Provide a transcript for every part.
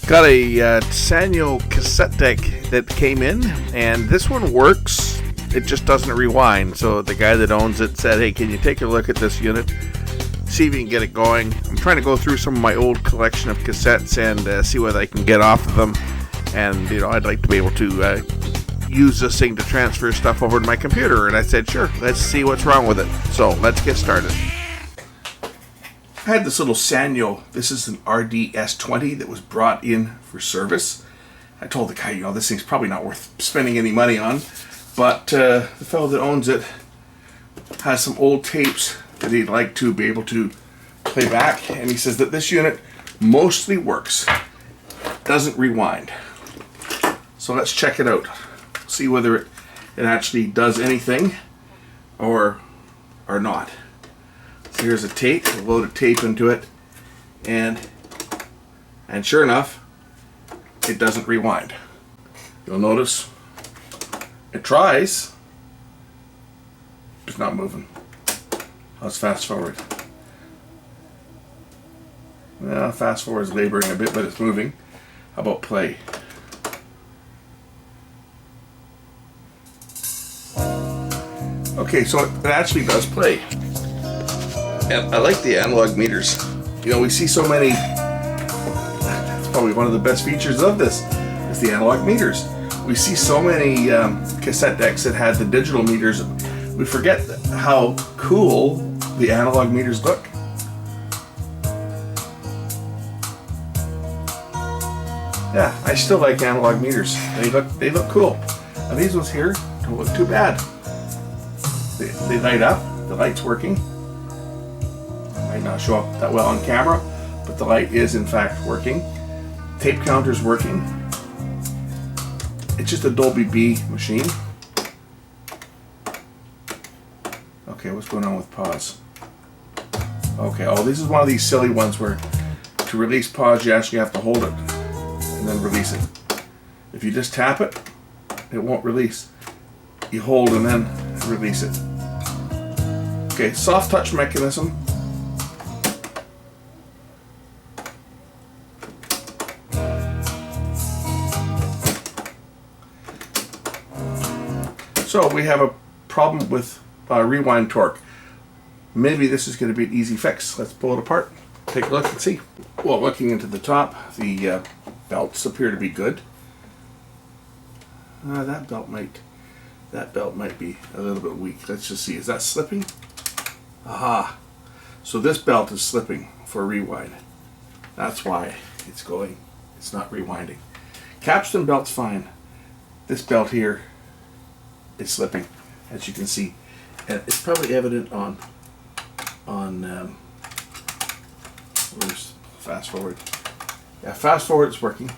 Got a Sanyo cassette deck that came in, and this one works. It just doesn't rewind. So the guy that owns it said, hey, can you take a look at this unit? See if you can get it going. I'm trying to go through some of my old collection of cassettes and see what I can get off of them. And, I'd like to be able to use this thing to transfer stuff over to my computer. And I said, sure, let's see what's wrong with it. So let's get started. I had this little Sanyo. This is an S20 that was brought in for service. I told the guy, this thing's probably not worth spending any money on. But the fellow that owns it has some old tapes that he'd like to be able to play back. And he says that this unit mostly works. Doesn't rewind. So let's check it out. See whether it actually does anything or not. So here's a tape, a load of tape into it, and sure enough, it doesn't rewind. You'll notice it tries, it's not moving. Let's fast forward. Well, fast forward is laboring a bit, but it's moving. How about play? Okay, so it actually does play. And I like the analog meters. We see so many, it's probably one of the best features of this, is the analog meters. We see so many cassette decks that had the digital meters. We forget how cool the analog meters look. Yeah, I still like analog meters. They look cool. And these ones here don't look too bad. They light up, the light's working. Might not show up that well on camera, but the light is in fact working. Tape counter's working. It's just a Dolby B machine. Okay, what's going on with pause? Okay, this is one of these silly ones where to release pause you actually have to hold it and then release it. If you just tap it, it won't release. You hold and then release it. Okay, soft touch mechanism. So we have a problem with rewind torque. Maybe this is going to be an easy fix. Let's pull it apart, take a look and see. Well, looking into the top, the belts appear to be good. That belt might be a little bit weak. Let's just see. Is that slipping? Aha. So this belt is slipping for rewind. That's why it's not rewinding. Capstan belt's fine. This belt here is slipping, as you can see. And it's probably evident on where's fast forward. Yeah, fast forward it's working.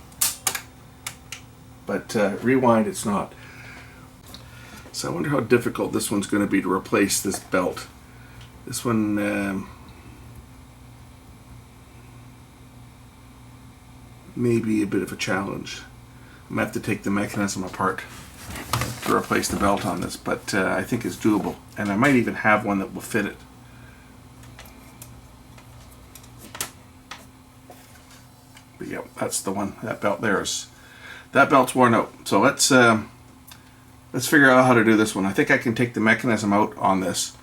But rewind it's not. So I wonder how difficult this one's going to be to replace this belt. This one may be a bit of a challenge. I'm going to have to take the mechanism apart to replace the belt on this, but I think it's doable. And I might even have one that will fit it. But yeah, that's the one. That belt there is. That belt's worn out. So let's figure out how to do this one. I think I can take the mechanism out on this.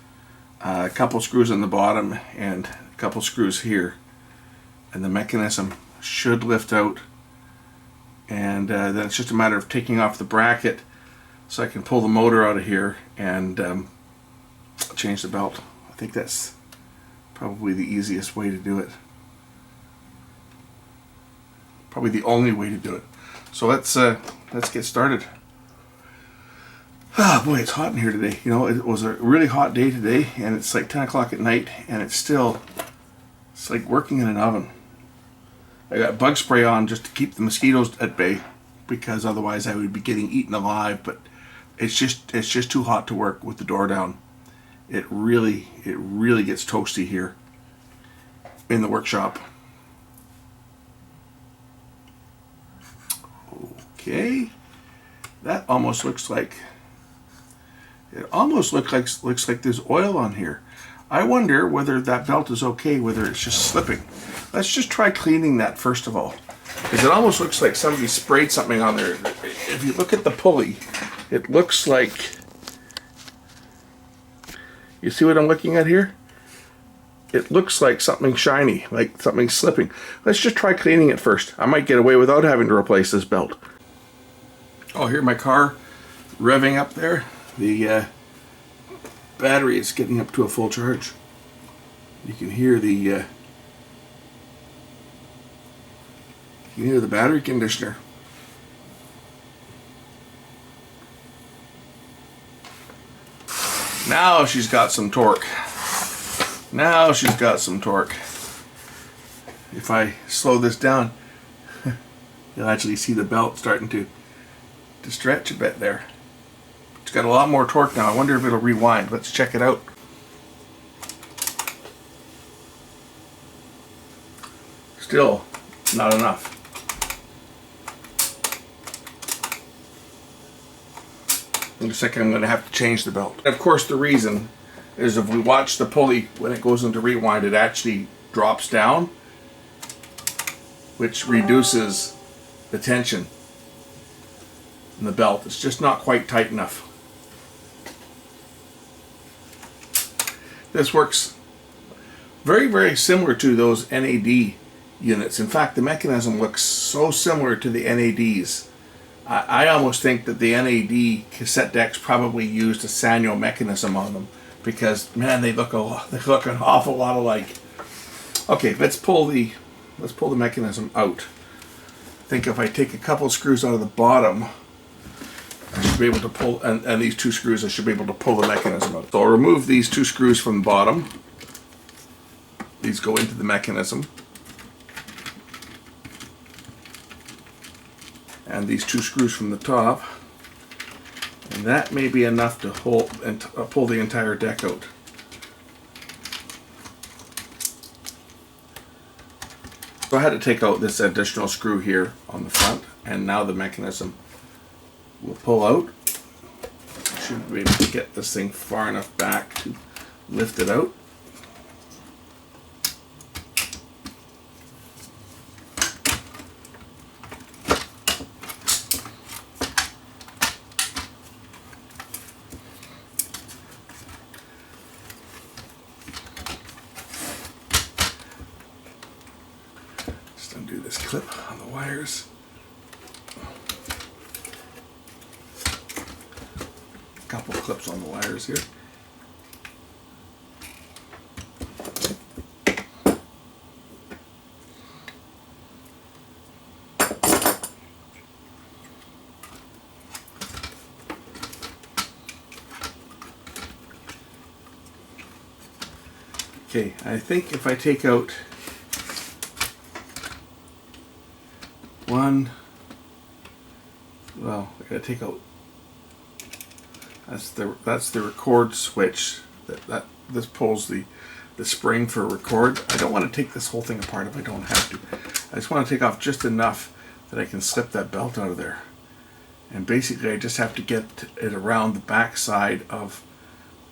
A couple screws on the bottom and a couple screws here, and the mechanism should lift out. And then it's just a matter of taking off the bracket so I can pull the motor out of here and change the belt. I think that's probably the easiest way to do it. Probably the only way to do it. So let's get started. Ah, boy, it's hot in here today. It was a really hot day today, and it's like 10 o'clock at night, and it's like working in an oven. I got bug spray on just to keep the mosquitoes at bay, because otherwise I would be getting eaten alive. But it's just too hot to work with the door down. It really gets toasty here in the workshop. Okay, that almost looks like. It almost looks like there's oil on here. I wonder whether that belt is okay, whether it's just slipping. Let's just try cleaning that first of all. Because it almost looks like somebody sprayed something on there. If you look at the pulley, it looks like, you see what I'm looking at here? It looks like something shiny, like something slipping. Let's just try cleaning it first. I might get away without having to replace this belt. Oh, here my car revving up there. The battery is getting up to a full charge. You can hear the battery conditioner. Now she's got some torque. Now she's got some torque. If I slow this down, you'll actually see the belt starting to stretch a bit there. It's got a lot more torque now. I wonder if it'll rewind. Let's check it out. Still not enough. In a second I'm going to have to change the belt. Of course the reason is if we watch the pulley, when it goes into rewind, it actually drops down, which reduces the tension in the belt. It's just not quite tight enough. This works very, very similar to those NAD units. In fact, the mechanism looks so similar to the NADs. I almost think that the NAD cassette decks probably used a Sanyo mechanism on them, because man, they look an awful lot alike. Okay, let's pull the mechanism out. I think if I take a couple of screws out of the bottom, I should be able to pull, and these two screws, I should be able to pull the mechanism out. So I'll remove these two screws from the bottom. These go into the mechanism. And these two screws from the top. And that may be enough to hold and pull the entire deck out. So I had to take out this additional screw here on the front, and now the mechanism will pull out. I should be able to get this thing far enough back to lift it out. Just undo this clip on the wires. Couple clips on the wires here. Okay, I think if I take out one, well, I gotta take out, that's the record switch. This pulls the spring for record. I don't want to take this whole thing apart if I don't have to. I just want to take off just enough that I can slip that belt out of there. And basically I just have to get it around the back side of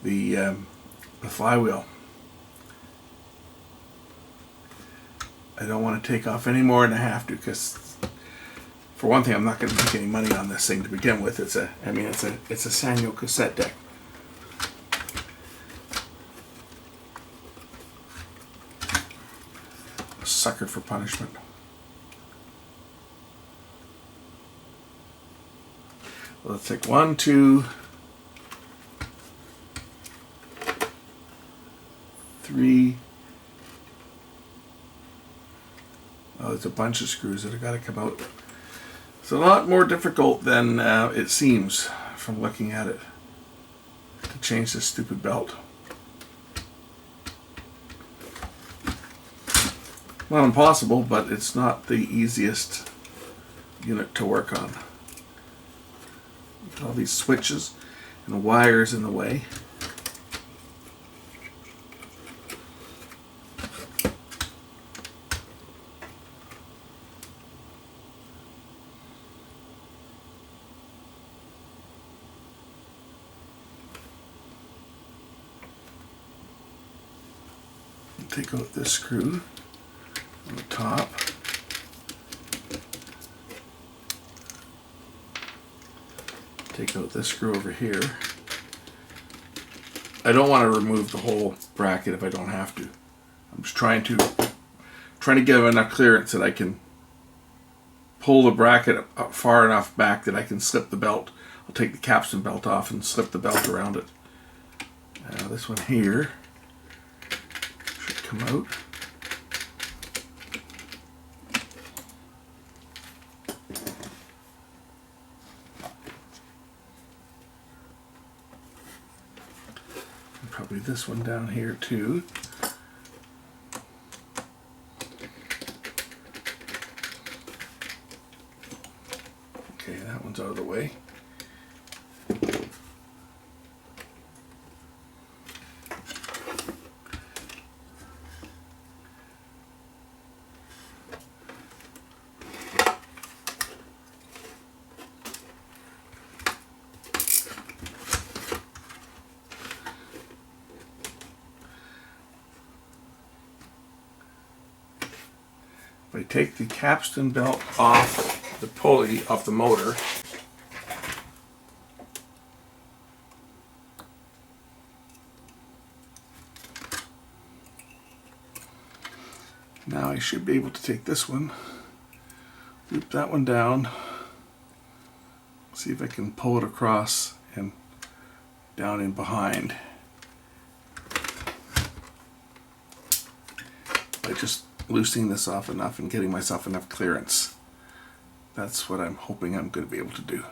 the flywheel. I don't want to take off any more than I have to, because for one thing, I'm not going to make any money on this thing to begin with. It's a Sanyo cassette deck. A sucker for punishment. Let's take 1, 2, 3. Oh, there's a bunch of screws that have got to come out. It's a lot more difficult than it seems from looking at it to change this stupid belt. Not impossible, but it's not the easiest unit to work on. All these switches and wires in the way. Take out this screw on the top. Take out this screw over here. I don't want to remove the whole bracket if I don't have to. I'm just trying to give enough clearance that I can pull the bracket up far enough back that I can slip the belt. I'll take the capstan belt off and slip the belt around it. Now this one here should come out. And probably this one down here too. Okay, that one's out of the way. If I take the capstan belt off the pulley off the motor, now I should be able to take this one, loop that one down, see if I can pull it across and down in behind by just loosening this off enough and getting myself enough clearance. That's what I'm hoping I'm going to be able to do.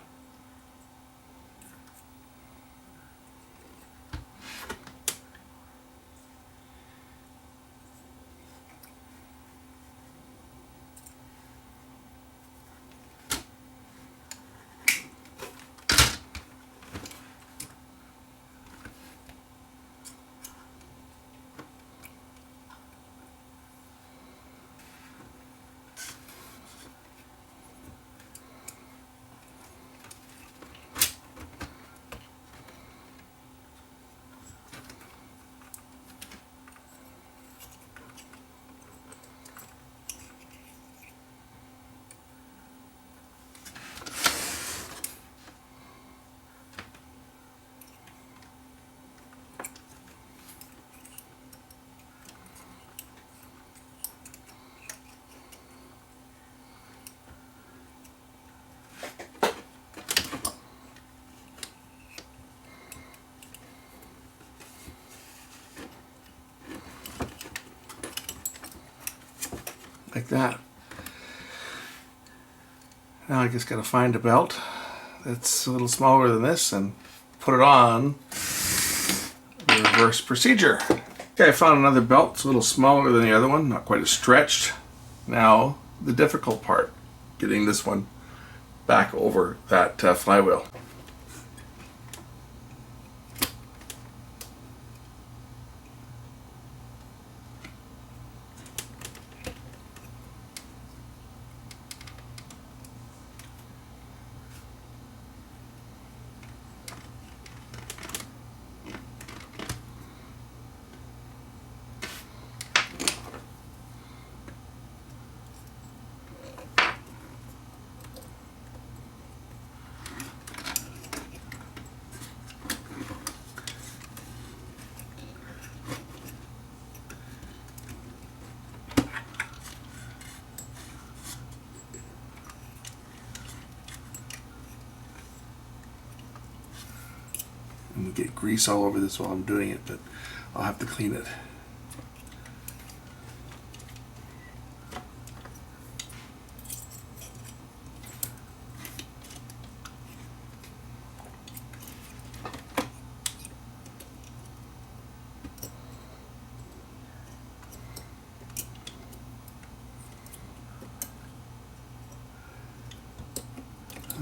Like that. Now I just got to find a belt that's a little smaller than this and put it on the reverse procedure. Okay, I found another belt. It's a little smaller than the other one, not quite as stretched. Now the difficult part, getting this one back over that flywheel. And get grease all over this while I'm doing it, but I'll have to clean it.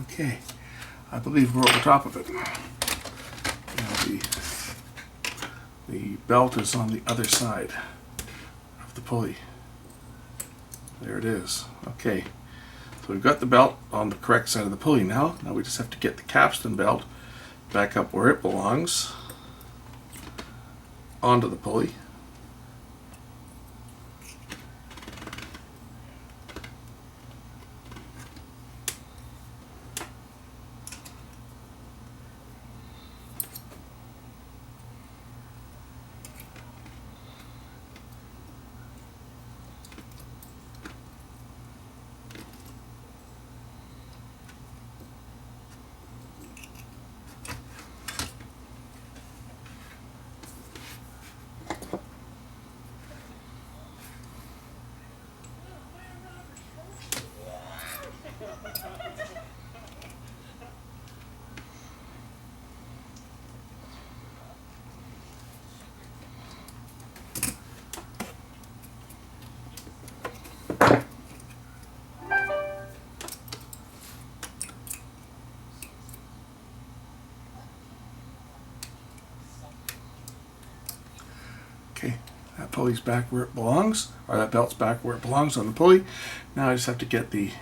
Okay, I believe we're over top of it. Now the belt is on the other side of the pulley. There it is. Okay, so we've got the belt on the correct side of the pulley now. Now we just have to get the capstan belt back up where it belongs, onto the pulley. Okay, that pulley's back where it belongs, or that belt's back where it belongs on the pulley. Now I just have to get the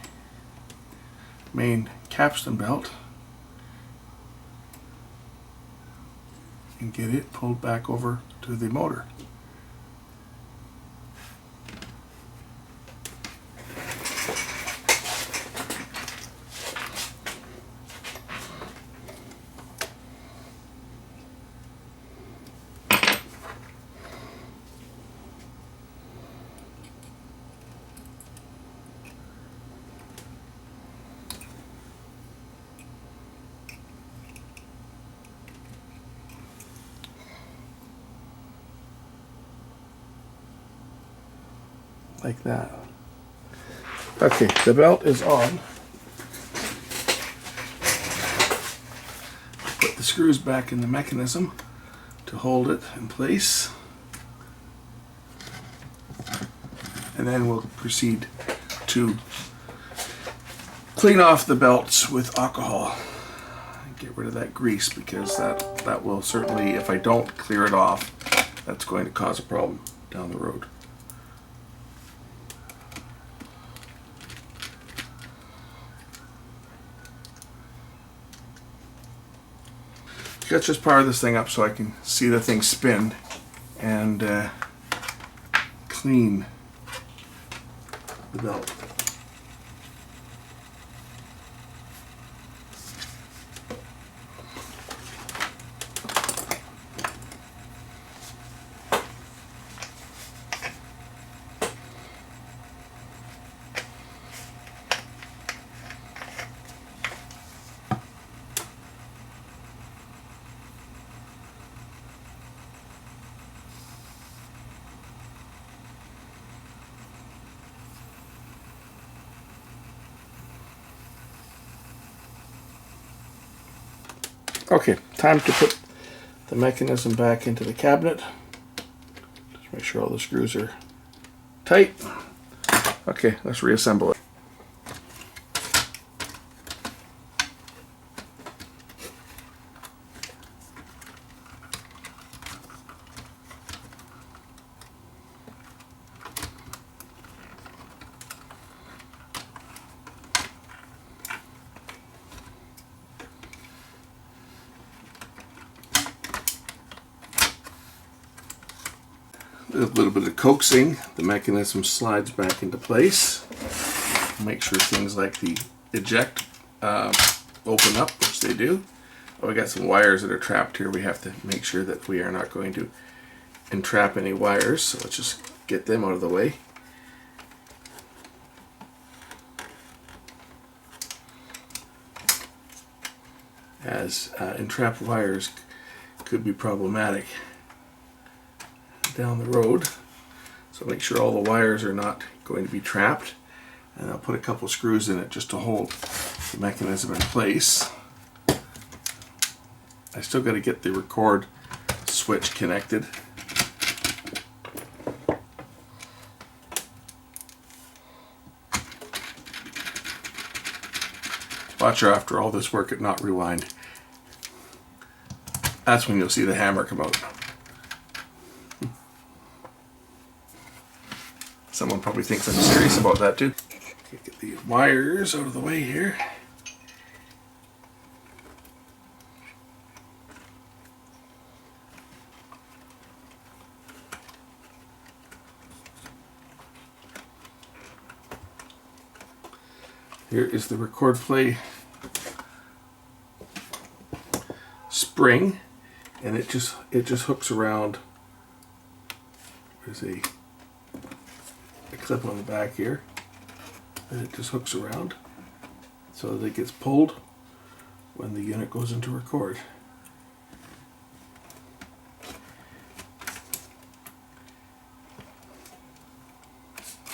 main capstan belt and get it pulled back over to the motor. Like that. Okay, the belt is on. Put the screws back in the mechanism to hold it in place. And then we'll proceed to clean off the belts with alcohol. Get rid of that grease, because that will certainly, if I don't clear it off, that's going to cause a problem down the road. Let's just power this thing up so I can see the thing spin and clean the belt. Okay, time to put the mechanism back into the cabinet. Just make sure all the screws are tight. Okay, let's reassemble it. A little bit of coaxing, the mechanism slides back into place. Make sure things like the eject open up, which they do. Oh, we got some wires that are trapped here. We have to make sure that we are not going to entrap any wires, so let's just get them out of the way. As entrapped wires could be problematic down the road, so make sure all the wires are not going to be trapped, and I'll put a couple screws in it just to hold the mechanism in place. I still got to get the record switch connected. Watch her after all this work at not rewind. That's when you'll see the hammer come out. Someone probably thinks I'm serious about that too. Get the wires out of the way here. Here is the record play spring, and it just hooks around. There's a clip on the back here, and it just hooks around so that it gets pulled when the unit goes into record.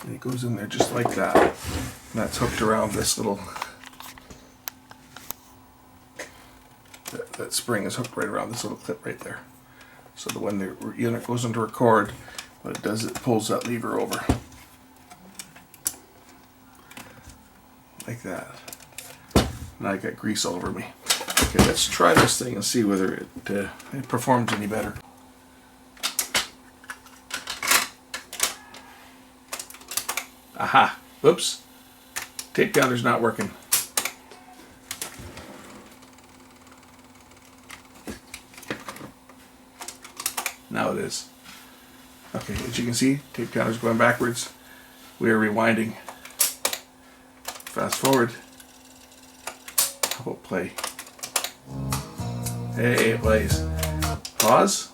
And it goes in there just like that. And that's hooked around this little that spring is hooked right around this little clip right there. So that when the unit goes into record, what it does, it pulls that lever over. Like that. Now I got grease all over me. Okay, let's try this thing and see whether it performs any better. Aha! Whoops! Tape counter's not working. Now it is. Okay, as you can see, tape counter's going backwards. We are rewinding. Fast forward. How about play? Hey, it plays. Pause.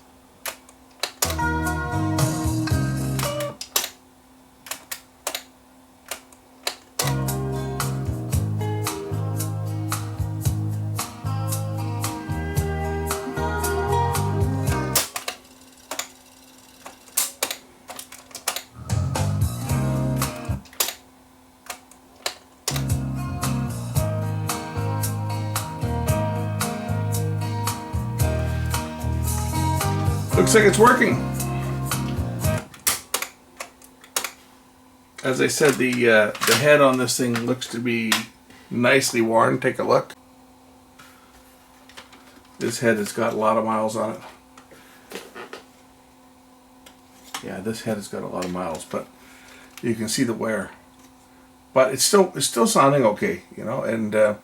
Looks like it's working. As I said, the head on this thing looks to be nicely worn. Take a look. This head has got a lot of miles on it. Yeah, this head has got a lot of miles, but you can see the wear. But it's still sounding okay, you know. And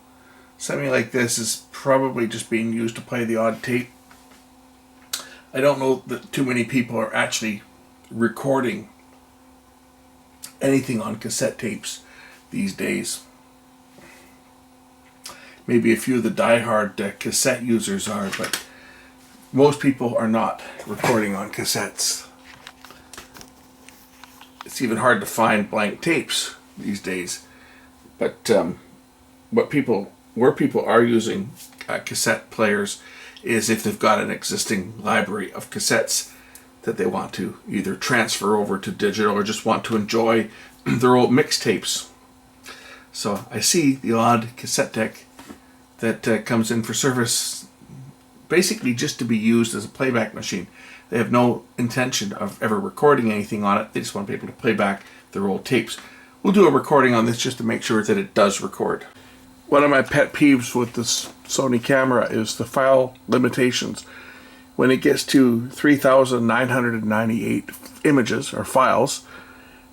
something like this is probably just being used to play the odd tape. I don't know that too many people are actually recording anything on cassette tapes these days. Maybe a few of the die-hard cassette users are, but most people are not recording on cassettes. It's even hard to find blank tapes these days. But where people are using cassette players is if they've got an existing library of cassettes that they want to either transfer over to digital or just want to enjoy their old mixtapes. So I see the odd cassette deck that comes in for service basically just to be used as a playback machine. They have no intention of ever recording anything on it. They just want to be able to play back their old tapes. We'll do a recording on this just to make sure that it does record. One of my pet peeves with this Sony camera is the file limitations. When it gets to 3,998 images or files,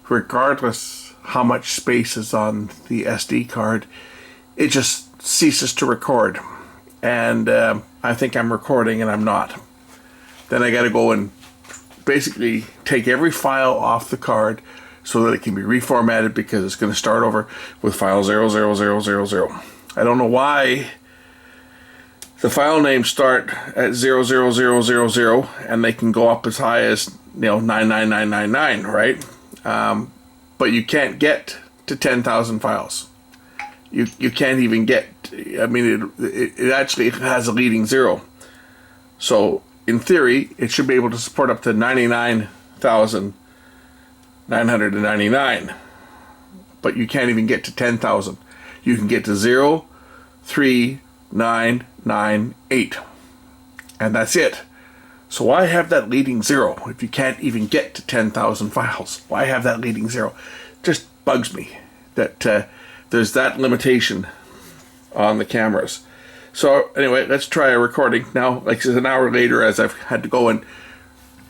regardless how much space is on the SD card, it just ceases to record. And I think I'm recording and I'm not. Then I got to go and basically take every file off the card so that it can be reformatted, because it's going to start over with file 00000. I don't know why the file names start at 00000 and they can go up as high as 99999, right? But you can't get to 10,000 files. You can't even get. I mean, it actually has a leading zero. So in theory, it should be able to support up to 99,999, but you can't even get to 10,000. You can get to 03998, and that's it. So why have that leading zero if you can't even get to 10,000 files? Why have that leading zero? Just bugs me that there's that limitation on the cameras. So anyway, let's try a recording. Now, like an hour later, as I've had to go in,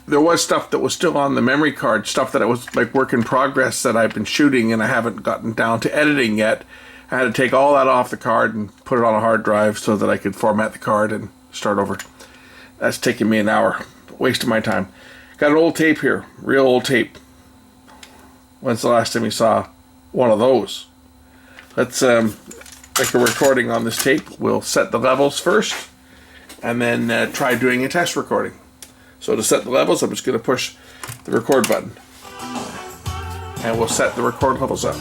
there was stuff that was still on the memory card, stuff that I was like work in progress that I've been shooting and I haven't gotten down to editing yet. I had to take all that off the card and put it on a hard drive so that I could format the card and start over. That's taken me an hour, wasting my time. Got an old tape here, real old tape. When's the last time you saw one of those? Let's make a recording on this tape. We'll set the levels first and then try doing a test recording. So to set the levels, I'm just going to push the record button and we'll set the record levels up.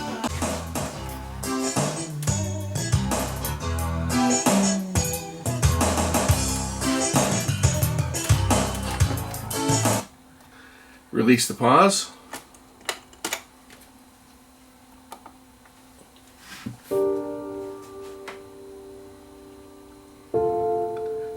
Release the pause.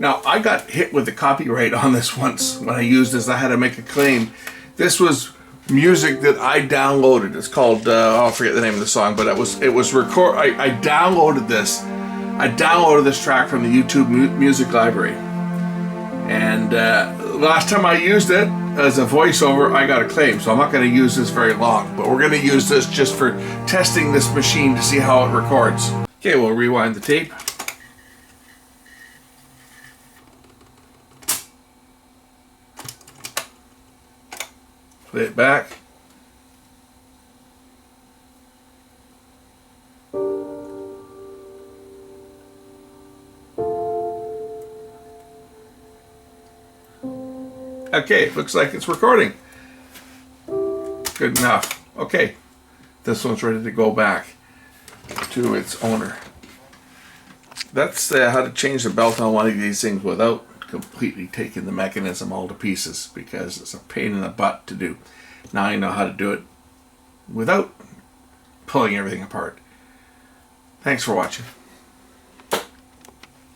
Now, I got hit with the copyright on this once when I used this. I had to make a claim. This was music that I downloaded. It's called, I forget the name of the song, but it was record. I downloaded this. I downloaded this track from the YouTube music library. And last time I used it as a voiceover, I got a claim. So I'm not going to use this very long, but we're going to use this just for testing this machine to see how it records. Okay, we'll rewind the tape. Play it back. Okay, looks like it's recording. Good enough. Okay, this one's ready to go back to its owner. That's how to change the belt on one of these things without completely taking the mechanism all to pieces, because it's a pain in the butt to do. Now you know how to do it without pulling everything apart. Thanks for watching.